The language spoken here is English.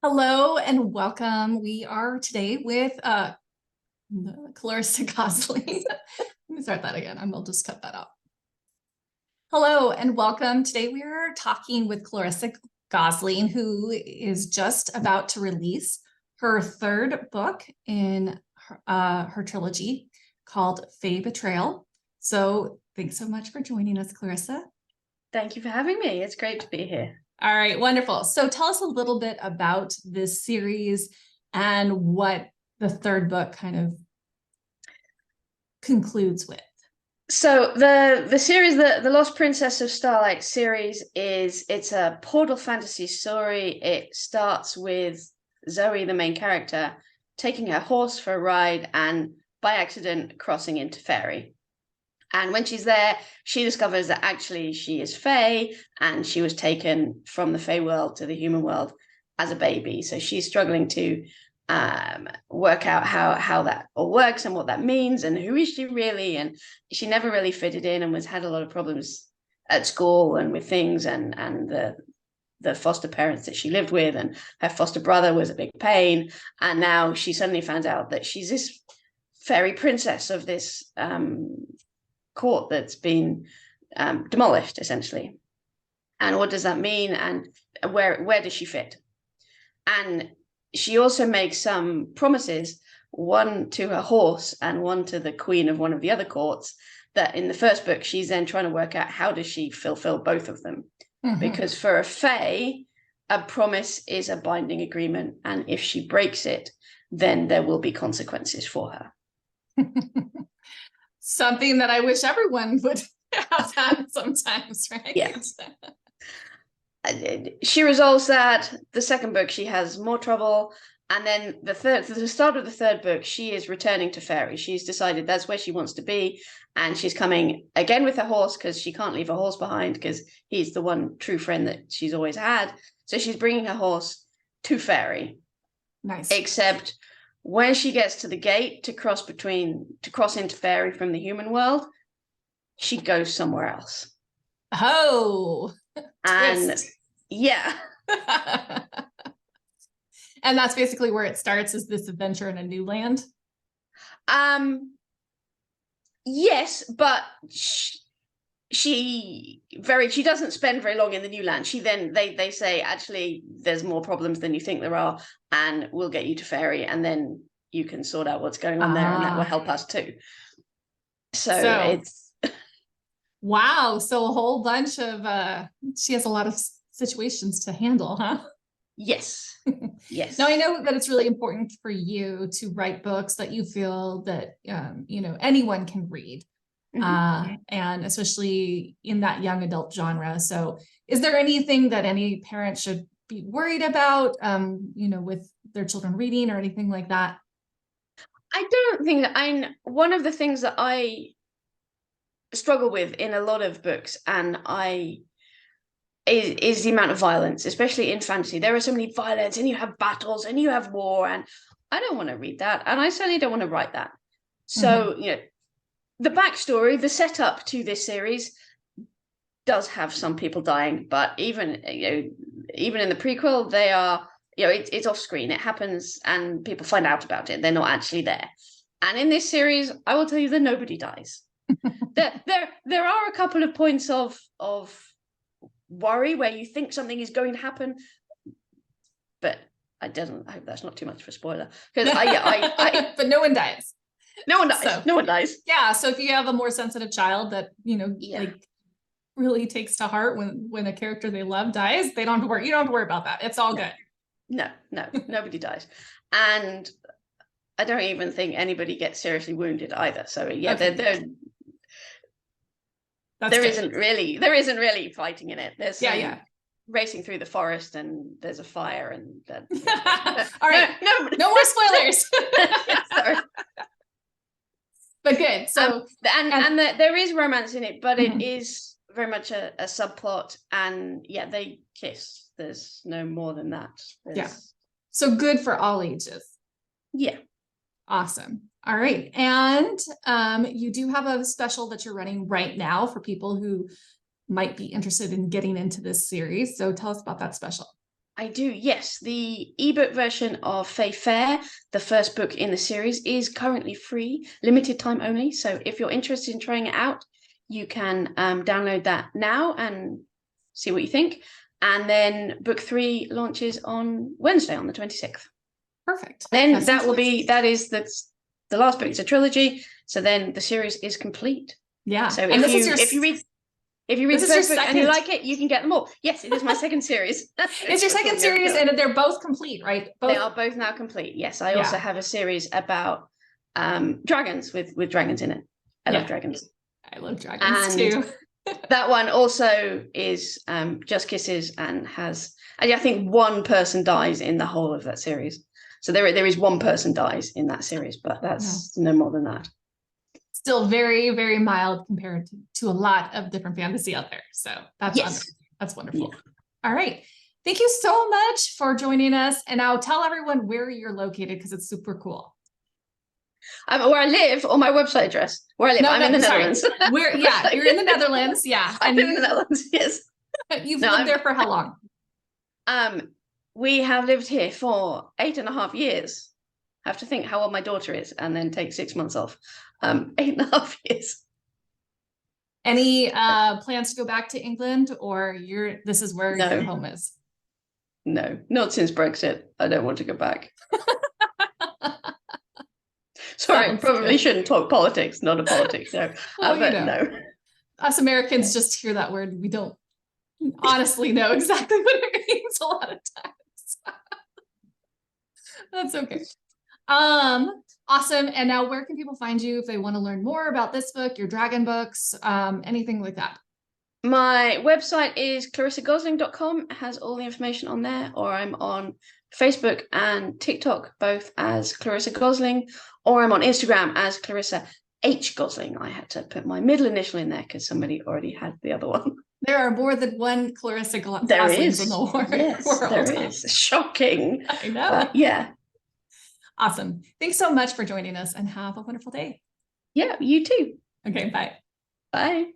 Hello and welcome. We are today with Clarissa Gosling. Let me start that again. I'll just cut that out. Hello and welcome. Today we are talking with Clarissa Gosling, who is just about to release her third book in her trilogy called Fae Betrayal. So thanks so much for joining us, Clarissa. Thank you for having me. It's great to be here. All right, wonderful. So tell us a little bit about this series and what the third book kind of concludes with. So the series, the Lost Princess of Starlight series it's a portal fantasy story. It starts with Zoe, the main character, taking her horse for a ride and by accident crossing into Faery. And when she's there, she discovers that actually she is Fae and she was taken from the Fae world to the human world as a baby. So she's struggling to work out how that all works and what that means and who is she really. And she never really fitted in and had a lot of problems at school and with things and the foster parents that she lived with, and her foster brother was a big pain. And now she suddenly found out that she's this fairy princess of this court that's been demolished, essentially. And what does that mean? And where does she fit? And she also makes some promises, one to her horse and one to the queen of one of the other courts, that in the first book, she's then trying to work out how does she fulfill both of them. Mm-hmm. Because for a Fae, a promise is a binding agreement. And if she breaks it, then there will be consequences for her. Something that I wish everyone would have done sometimes, right? Yeah. She resolves that. The second book, she has more trouble. And then the start of the third book, she is returning to Faery. She's decided that's where she wants to be. And she's coming again with her horse because she can't leave her horse behind because he's the one true friend that she's always had. So she's bringing her horse to Faery. Nice. Except when she gets to the gate to cross into Faery from the human world, she goes somewhere else. Oh, and twist. Yeah. And that's basically where it starts, is this adventure in a new land? Yes, but she doesn't spend very long in the new land. They say, actually, there's more problems than you think there are, and we'll get you to Faery, and then you can sort out what's going on there, and that will help us too. So it's wow. So a whole bunch of she has a lot of situations to handle, huh? Yes. Yes. Now I know that it's really important for you to write books that you feel that anyone can read. Mm-hmm. And especially in that young adult genre. So is there anything that any parent should be worried about, with their children reading or anything like that? I don't think that one of the things that I struggle with in a lot of books is the amount of violence, especially in fantasy. There are so many violence and you have battles and you have war, and I don't want to read that. And I certainly don't want to write that. So, mm-hmm. The backstory, the setup to this series does have some people dying, but even in the prequel, they are, it's off screen. It happens and people find out about it. They're not actually there. And in this series, I will tell you that nobody dies. there are a couple of points of worry where you think something is going to happen, but I hope that's not too much of a spoiler, because but no one dies. No one dies. No one dies. Yeah. So if you have a more sensitive child that, like really takes to heart when a character they love dies, you don't have to worry about that. It's all good. No, nobody dies. And I don't even think anybody gets seriously wounded either. So okay. There isn't really fighting in it. There's racing through the forest and there's a fire and all right. No more spoilers. Sorry. But good. So there is romance in it, but it is very much a subplot, and they kiss. There's no more than that. So good for all ages. Yeah. Awesome. All right. And you do have a special that you're running right now for people who might be interested in getting into this series. So tell us about that special. I do, yes. The ebook version of Fae Fair, the first book in the series, is currently free, limited time only. So if you're interested in trying it out, you can download that now and see what you think. And then book 3 launches on Wednesday, on the 26th. Perfect. Then that is the last book. It's a trilogy. So then the series is complete. Yeah. So and if you read the first book and you like it, you can get them all. Yes, it is my second series. It's your second series, and they're both complete, right? They are both now complete. Yes, I also have a series about dragons with dragons in it. I love dragons. I love dragons too. That one also is Just Kisses, and I think one person dies in the whole of that series. So there is one person dies in that series, but that's no more than that. Still very, very mild compared to a lot of different fantasy out there. So that's wonderful. Yeah. All right. Thank you so much for joining us. And I'll tell everyone where you're located because it's super cool. Where I live, or my website address. Where I live, I'm in the Netherlands. You're in the Netherlands. Yeah. I'm in the Netherlands, yes. You've lived there for how long? We have lived here for 8.5 years. I have to think how old my daughter is and then take 6 months off. 8.5 years. Any plans to go back to England, or this is where your home is? No, not since Brexit. I don't want to go back. Sorry, I probably shouldn't talk politics, not a politics show. But no. Us Americans just hear that word. We don't honestly know exactly what it means a lot of times. That's okay. Awesome. And now where can people find you if they want to learn more about this book, your dragon books, anything like that? My website is clarissagosling.com. It has all the information on there, or I'm on Facebook and TikTok, both as Clarissa Gosling, or I'm on Instagram as Clarissa H. Gosling. I had to put my middle initial in there because somebody already had the other one. There are more than one Clarissa Goslings in the world. Yes, there is. Shocking. I know. But yeah. Awesome. Thanks so much for joining us, and have a wonderful day. Yeah, you too. Okay, bye. Bye.